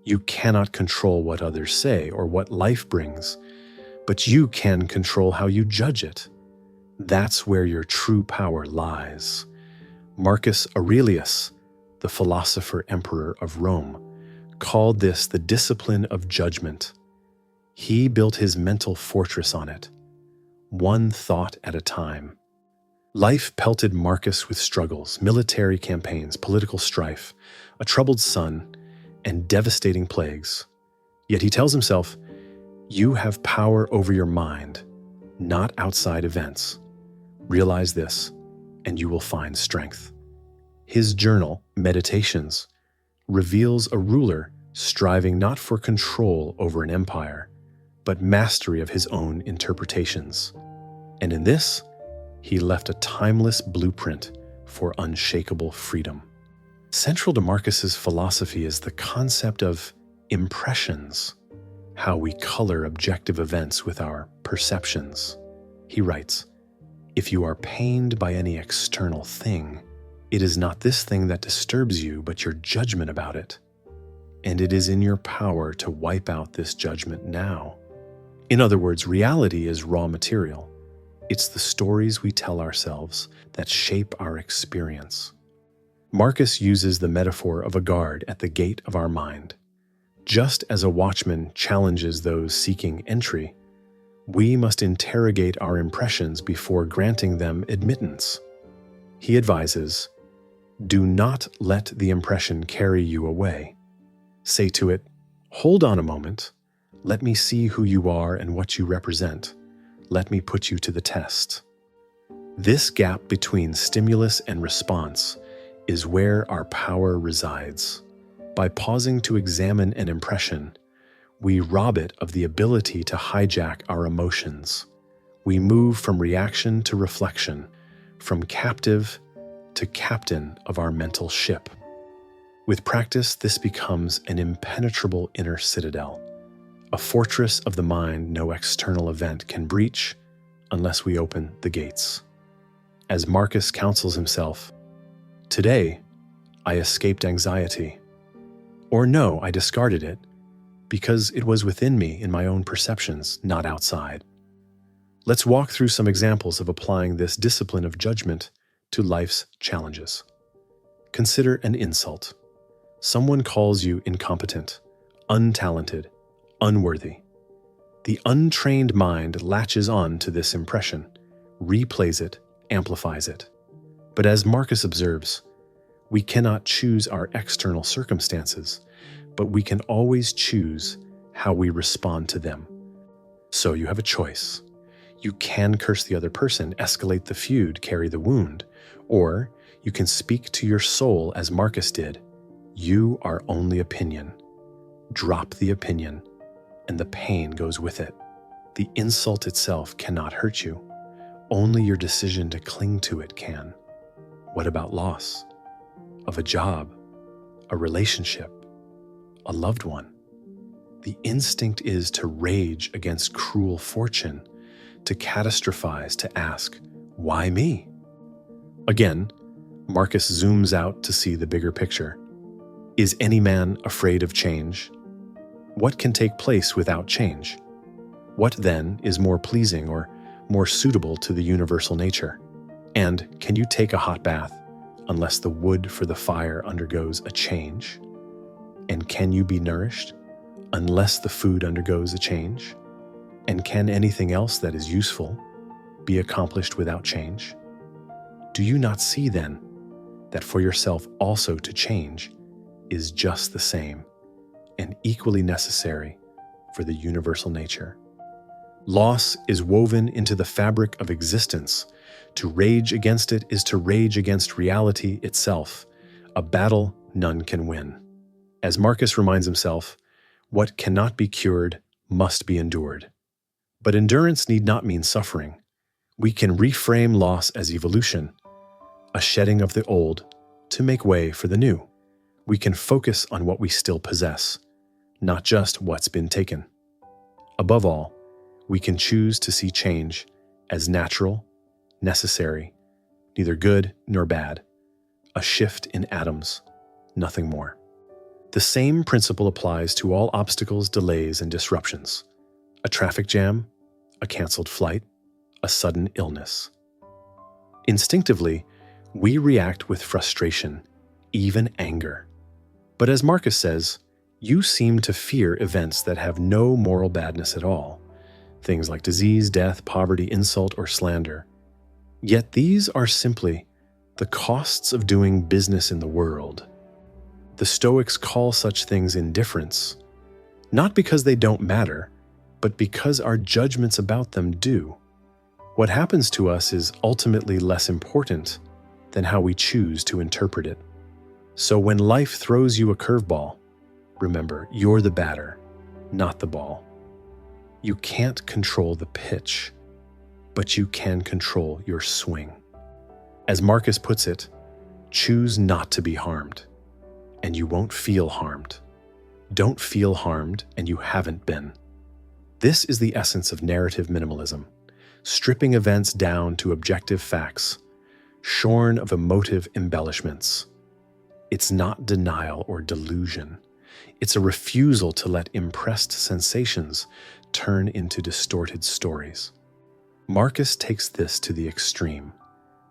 You cannot control what others say or what life brings, but you can control how you judge it. That's where your true power lies. Marcus Aurelius, the philosopher emperor of Rome, called this the discipline of judgment. He built his mental fortress on it, one thought at a time. Life pelted Marcus with struggles, military campaigns, political strife, a troubled son, and devastating plagues. Yet he tells himself, "You have power over your mind, not outside events. Realize this, and you will find strength." His journal, Meditations, reveals a ruler striving not for control over an empire, but mastery of his own interpretations. And in this, he left a timeless blueprint for unshakable freedom. Central to Marcus's philosophy is the concept of impressions, how we color objective events with our perceptions. He writes, "If you are pained by any external thing, it is not this thing that disturbs you, but your judgment about it. And it is in your power to wipe out this judgment now." In other words, reality is raw material. It's the stories we tell ourselves that shape our experience. Marcus uses the metaphor of a guard at the gate of our mind. Just as a watchman challenges those seeking entry, we must interrogate our impressions before granting them admittance. He advises, "Do not let the impression carry you away. Say to it, 'Hold on a moment. Let me see who you are and what you represent. Let me put you to the test.'" This gap between stimulus and response is where our power resides. By pausing to examine an impression, we rob it of the ability to hijack our emotions. We move from reaction to reflection, from captive to captain of our mental ship. With practice, this becomes an impenetrable inner citadel, a fortress of the mind no external event can breach unless we open the gates. As Marcus counsels himself, "Today, I escaped anxiety." Or no, I discarded it because it was within me in my own perceptions, not outside. Let's walk through some examples of applying this discipline of judgment to life's challenges. Consider an insult. Someone calls you incompetent, untalented, unworthy. The untrained mind latches on to this impression, replays it, amplifies it. But as Marcus observes, we cannot choose our external circumstances, but we can always choose how we respond to them. So you have a choice. You can curse the other person, escalate the feud, carry the wound, or you can speak to your soul as Marcus did. You are only opinion. Drop the opinion, and the pain goes with it. The insult itself cannot hurt you. Only your decision to cling to it can. What about loss? Of a job, a relationship, a loved one? The instinct is to rage against cruel fortune, to catastrophize, to ask, "Why me?" Again, Marcus zooms out to see the bigger picture. Is any man afraid of change? What can take place without change? What then is more pleasing or more suitable to the universal nature? And can you take a hot bath unless the wood for the fire undergoes a change? And can you be nourished unless the food undergoes a change? And can anything else that is useful be accomplished without change? Do you not see then that for yourself also to change is just the same and equally necessary for the universal nature? Loss is woven into the fabric of existence. To rage against it is to rage against reality itself, a battle none can win. As Marcus reminds himself, what cannot be cured must be endured. But endurance need not mean suffering. We can reframe loss as evolution, a shedding of the old to make way for the new. We can focus on what we still possess, not just what's been taken. Above all, we can choose to see change as natural, necessary, neither good nor bad, a shift in atoms, nothing more. The same principle applies to all obstacles, delays, and disruptions. A traffic jam, a canceled flight, a sudden illness. Instinctively, we react with frustration, even anger. But as Marcus says, you seem to fear events that have no moral badness at all. Things like disease, death, poverty, insult, or slander. Yet these are simply the costs of doing business in the world. The Stoics call such things indifference, not because they don't matter, but because our judgments about them do. What happens to us is ultimately less important than how we choose to interpret it. So when life throws you a curveball, remember, you're the batter, not the ball. You can't control the pitch, but you can control your swing. As Marcus puts it, choose not to be harmed, and you won't feel harmed. Don't feel harmed, and you haven't been. This is the essence of narrative minimalism, stripping events down to objective facts, shorn of emotive embellishments. It's not denial or delusion. It's a refusal to let impressed sensations turn into distorted stories. Marcus takes this to the extreme,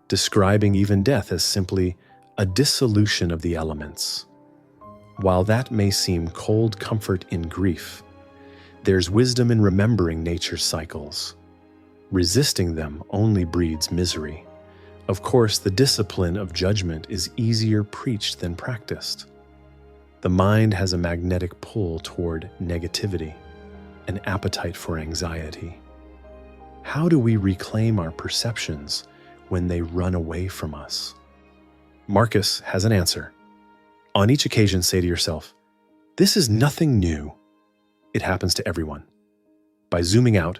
describing even death as simply a dissolution of the elements. While that may seem cold comfort in grief, there's wisdom in remembering nature's cycles. Resisting them only breeds misery. Of course, the discipline of judgment is easier preached than practiced. The mind has a magnetic pull toward negativity, an appetite for anxiety. How do we reclaim our perceptions when they run away from us? Marcus has an answer. On each occasion, say to yourself, "This is nothing new. It happens to everyone." By zooming out,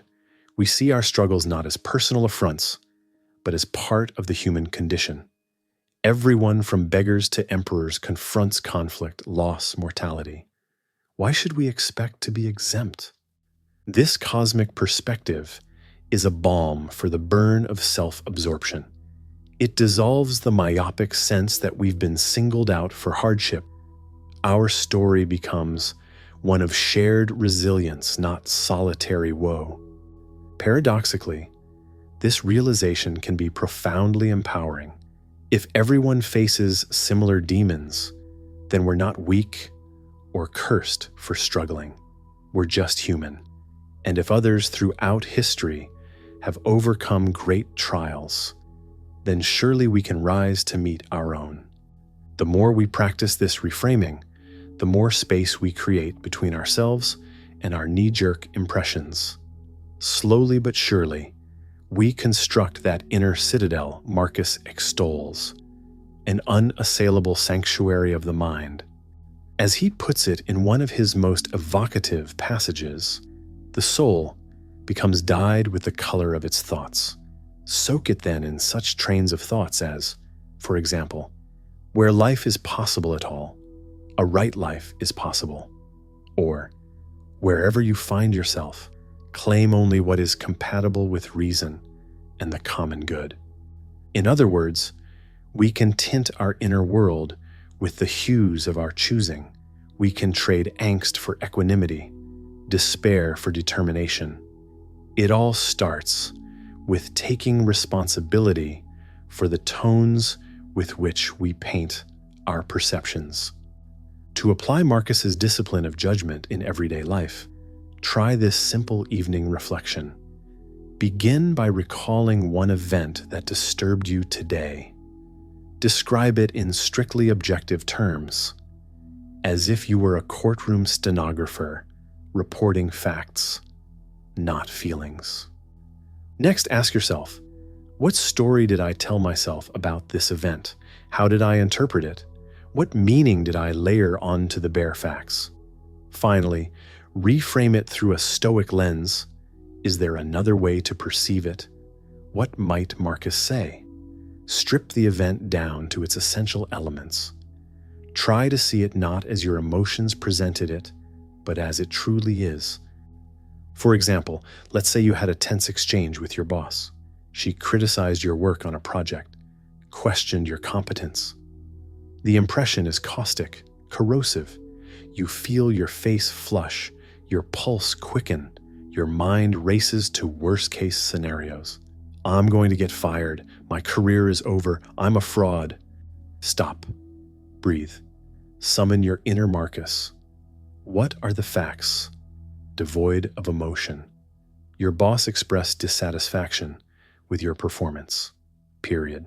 we see our struggles not as personal affronts, but as part of the human condition. Everyone from beggars to emperors confronts conflict, loss, mortality. Why should we expect to be exempt? This cosmic perspective is a balm for the burn of self-absorption. It dissolves the myopic sense that we've been singled out for hardship. Our story becomes one of shared resilience, not solitary woe. Paradoxically, this realization can be profoundly empowering. If everyone faces similar demons, then we're not weak or cursed for struggling. We're just human. And if others throughout history have overcome great trials, then surely we can rise to meet our own. The more we practice this reframing, the more space we create between ourselves and our knee-jerk impressions. Slowly but surely, we construct that inner citadel Marcus extols, an unassailable sanctuary of the mind. As he puts it in one of his most evocative passages, the soul becomes dyed with the color of its thoughts. Soak it then in such trains of thoughts as, for example, where life is possible at all, a right life is possible. Or, wherever you find yourself, claim only what is compatible with reason and the common good. In other words, we can tint our inner world with the hues of our choosing. We can trade angst for equanimity, despair for determination. It all starts with taking responsibility for the tones with which we paint our perceptions. To apply Marcus's discipline of judgment in everyday life, try this simple evening reflection. Begin by recalling one event that disturbed you today. Describe it in strictly objective terms, as if you were a courtroom stenographer reporting facts, not feelings. Next, ask yourself, what story did I tell myself about this event? How did I interpret it? What meaning did I layer onto the bare facts? Finally, reframe it through a Stoic lens. Is there another way to perceive it? What might Marcus say? Strip the event down to its essential elements. Try to see it not as your emotions presented it, but as it truly is. For example, let's say you had a tense exchange with your boss. She criticized your work on a project, questioned your competence. The impression is caustic, corrosive. You feel your face flush, your pulse quicken, your mind races to worst-case scenarios. I'm going to get fired. My career is over. I'm a fraud. Stop. Breathe. Summon your inner Marcus. What are the facts? Devoid of emotion. Your boss expressed dissatisfaction with your performance. Period.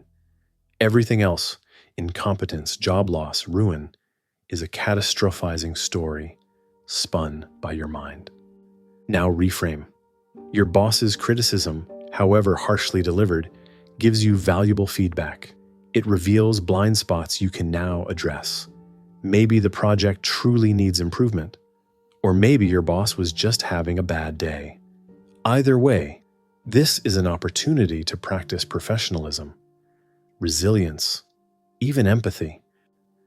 Everything else, incompetence, job loss, ruin, is a catastrophizing story spun by your mind. Now reframe. Your boss's criticism, however harshly delivered, gives you valuable feedback. It reveals blind spots you can now address. Maybe the project truly needs improvement, or maybe your boss was just having a bad day. Either way, this is an opportunity to practice professionalism, resilience, even empathy.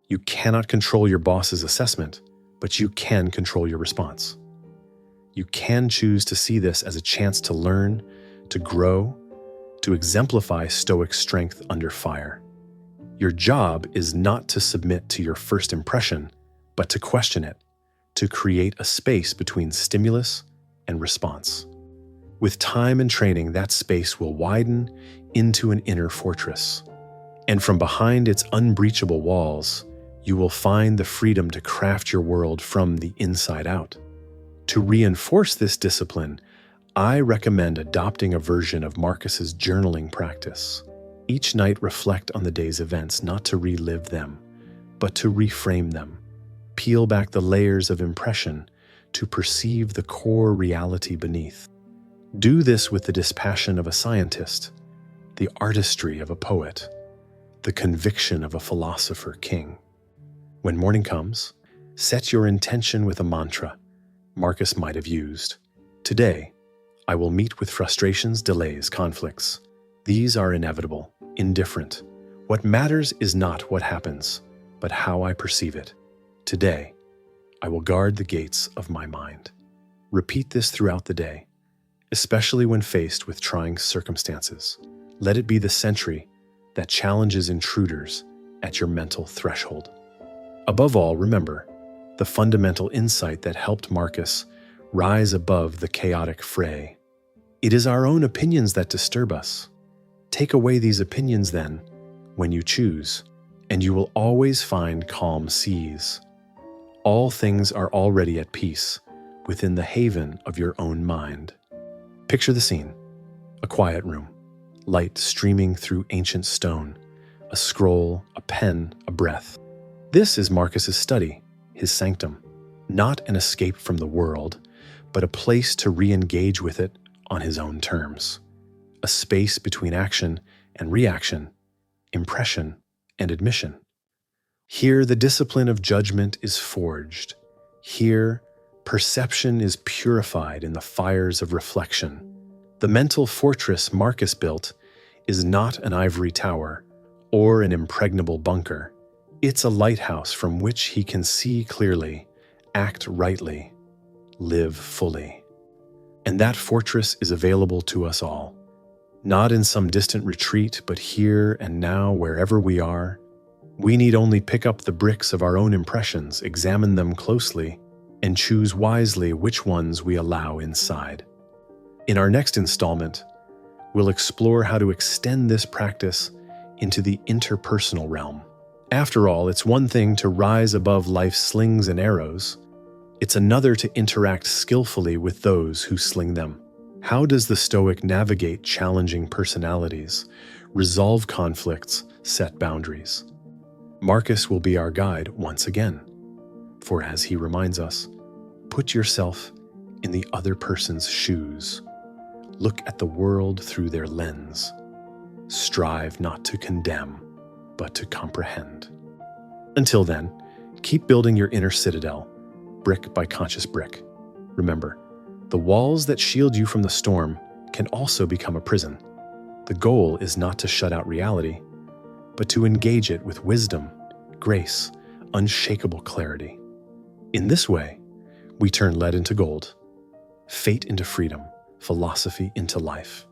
You cannot control your boss's assessment, but you can control your response. You can choose to see this as a chance to learn, to grow, to exemplify Stoic strength under fire. Your job is not to submit to your first impression, but to question it, to create a space between stimulus and response. With time and training, that space will widen into an inner fortress. And from behind its unbreachable walls, you will find the freedom to craft your world from the inside out. To reinforce this discipline, I recommend adopting a version of Marcus's journaling practice. Each night, reflect on the day's events, not to relive them, but to reframe them. Peel back the layers of impression to perceive the core reality beneath. Do this with the dispassion of a scientist, the artistry of a poet, the conviction of a philosopher king. When morning comes, set your intention with a mantra Marcus might have used. Today, I will meet with frustrations, delays, conflicts. These are inevitable, indifferent. What matters is not what happens, but how I perceive it. Today, I will guard the gates of my mind. Repeat this throughout the day, especially when faced with trying circumstances. Let it be the sentry that challenges intruders at your mental threshold. Above all, remember the fundamental insight that helped Marcus rise above the chaotic fray. It is our own opinions that disturb us. Take away these opinions then, when you choose, and you will always find calm seas. All things are already at peace within the haven of your own mind. Picture the scene: a quiet room, light streaming through ancient stone, a scroll, a pen, a breath. This is Marcus's study, his sanctum, not an escape from the world, but a place to re-engage with it on his own terms. A space between action and reaction, impression and admission. Here, the discipline of judgment is forged. Here, perception is purified in the fires of reflection. The mental fortress Marcus built is not an ivory tower or an impregnable bunker. It's a lighthouse from which he can see clearly, act rightly, live fully. And that fortress is available to us all, not in some distant retreat, but here and now, wherever we are. We need only pick up the bricks of our own impressions, examine them closely, and choose wisely which ones we allow inside. In our next installment, we'll explore how to extend this practice into the interpersonal realm. After all, it's one thing to rise above life's slings and arrows. It's another to interact skillfully with those who sling them. How does the Stoic navigate challenging personalities, resolve conflicts, set boundaries? Marcus will be our guide once again. For as he reminds us, put yourself in the other person's shoes. Look at the world through their lens. Strive not to condemn, but to comprehend. Until then, keep building your inner citadel, brick by conscious brick. Remember, the walls that shield you from the storm can also become a prison. The goal is not to shut out reality, but to engage it with wisdom, grace, unshakable clarity. In this way, we turn lead into gold, fate into freedom, philosophy into life.